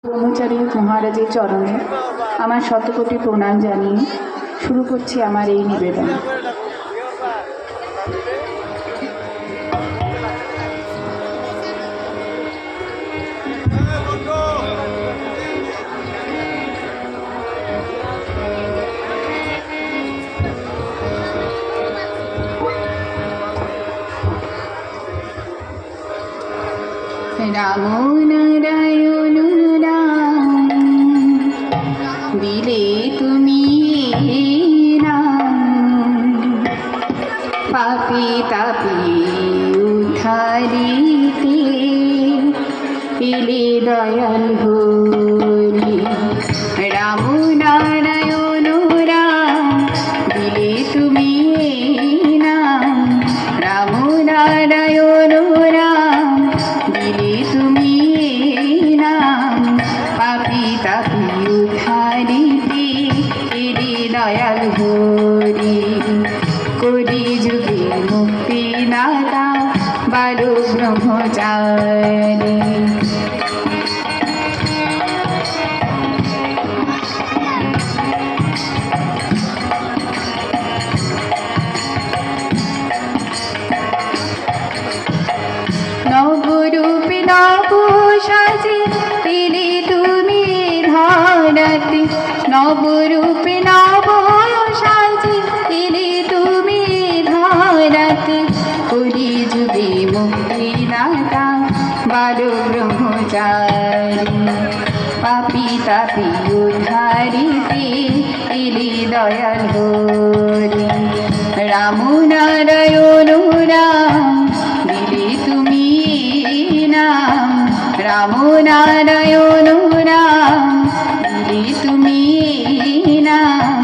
ব্রহ্মচারী মহারাজের চরণে আমার শতকোটি প্রণাম জানিয়ে শুরু করছি আমার এই নিবেদন। রাম নারায়ণ রাম দিলে তুমি নাম, পাপি তাপি উদ্ধারিতে এলে দয়াল হরি। রাম নারায়ণ রাম দিলে তুমি নাম, রাম নারায়ণ রাম দিলে তুমি নাম, পাপি তাপি উদ্ধারিতে এলে দয়াল হরি। কলি যুগে মুক্তি দাতা বারো ব্রহ্মচারী, নবরূপে নব সাজে এলে তুমি ধরাতে, নবরূপে নব সাজে এলে তুমি ধরাতে, কলি যুগে মুক্তি দাতা বারো ব্রহ্মচারী, পাপি তাপি উদ্ধারিতে এলে দয়াল হরি। রাম নারায়ণ রাম দিলে তুমি নাম, রাম নারায়ণ রাম দিলে তুমি নাম,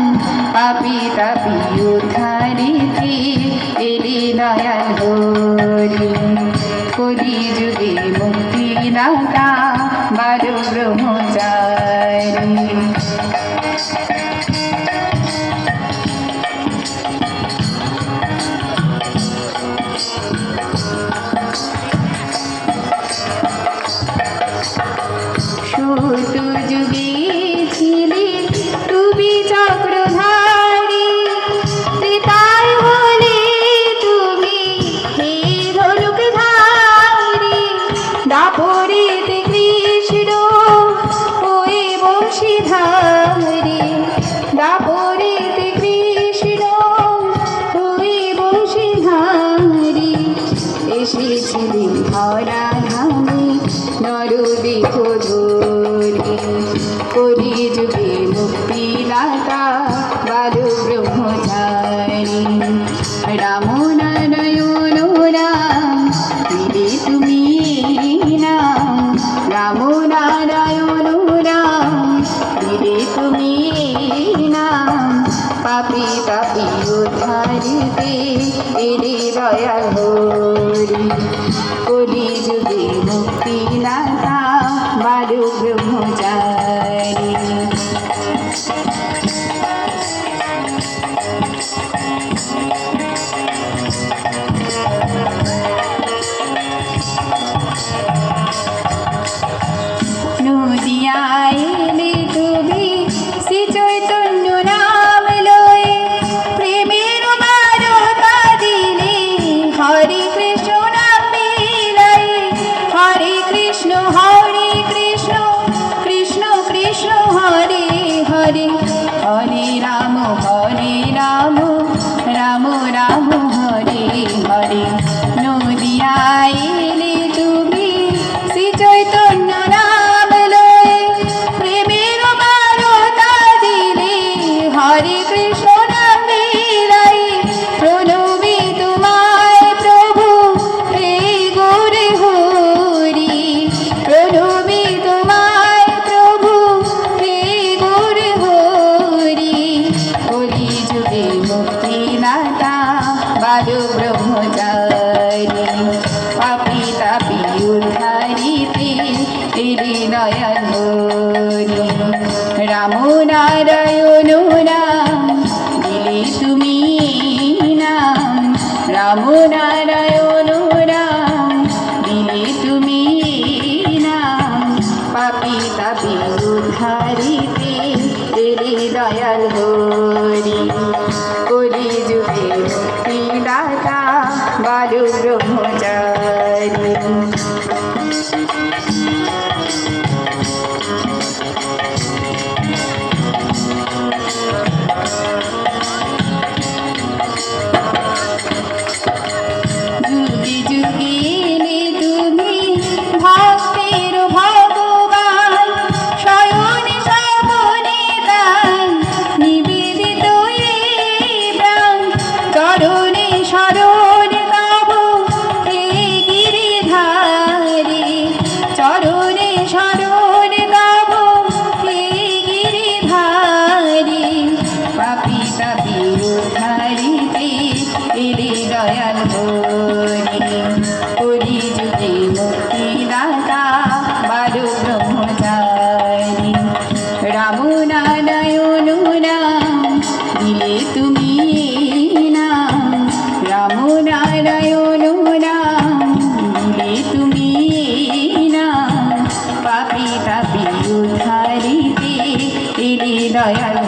পাপি তাপি উদ্ধারিতে এলে দয়াল হরি। কলি যুগে মুক্তি দাতা বারো ব্রহ্মচারী, সূত যুগে ছিলে তুমি চক্রধারী, ত্রেতায় হলে তুমি হে ধনুকধারী, দাপরেতে কৃষ্ণ হয়ে বংশীধারী, দাপরেতে কৃষ্ণ হয়ে বংশীধারী, এসেছিলি ধরা ধামে নর দেখো ধরি। কলি যুগে মুক্তি দাতা বারো ব্রহ্মচারী, রাম নারায়ণ রাম দিলে তুমি নাম, রাম নারায়ণ রাম দিলে তুমি নাম, পাপি তাপি উদ্ধারিতে এলে দয়াল হরি। কলি যুগে মুক্তি দাতা বারো ব্রহ্মচারী, নদিয়ায় এলে তুমি শ্রী চৈতন্য নাম লয়ে, প্রেমের বারতা দিলে হরে কৃষ্ণ নাম মিলাই, হরে কৃষ্ণ কৃষ্ণ কৃষ্ণ হরে হরে, হরে রাম রাম রাম হরে হরে। নদিয়ায় এলে তুমি শ্রী চৈতন্য নাম লয়ে, প্রেমের বারতা দিলে হরে কৃষ্ণ নাম মিলাই, প্রণবী তোমায় প্রভু হে গৌরে হরি, প্রণবী তোমায় প্রভু হে গৌরে হরি। কলি যুগে মুক্তি দাতা বারো ব্রহ্মচারী, পাপি তাপি উদ্ধারিতে এলে দয়াল হরি। রাম নারায়ণ রাম দিলে তুমি নাম, রাম নারায়ণ রাম দিলে তুমি নাম, পাপি তাপি তাপি উদ্ধারিতে এলে দয়াল হরি কলি যুগে মুক্তিদাতা বালু ব্রহ্মচারী যুগে যুগে এলে তুমি ভক্তের ভগবান শয়নে স্বপনে তাই নিবেদিত এই প্রাণ চরণে শরণ তব হে গিরিধারী চরণে শরণ তব হে গিরিধারী পাপি তাপি উদ্ধারিতে এলে দয়াল হরি কলি যুগে মুক্তিদাতা বালু ব্রহ্মচারী রাম নারায়ণ নাম দিলে তুমি এই নাম রাম নারায়ণ নাম দিলে তুমি এই নাম পাপি তাপি উদ্ধারিতে এলে দয়াল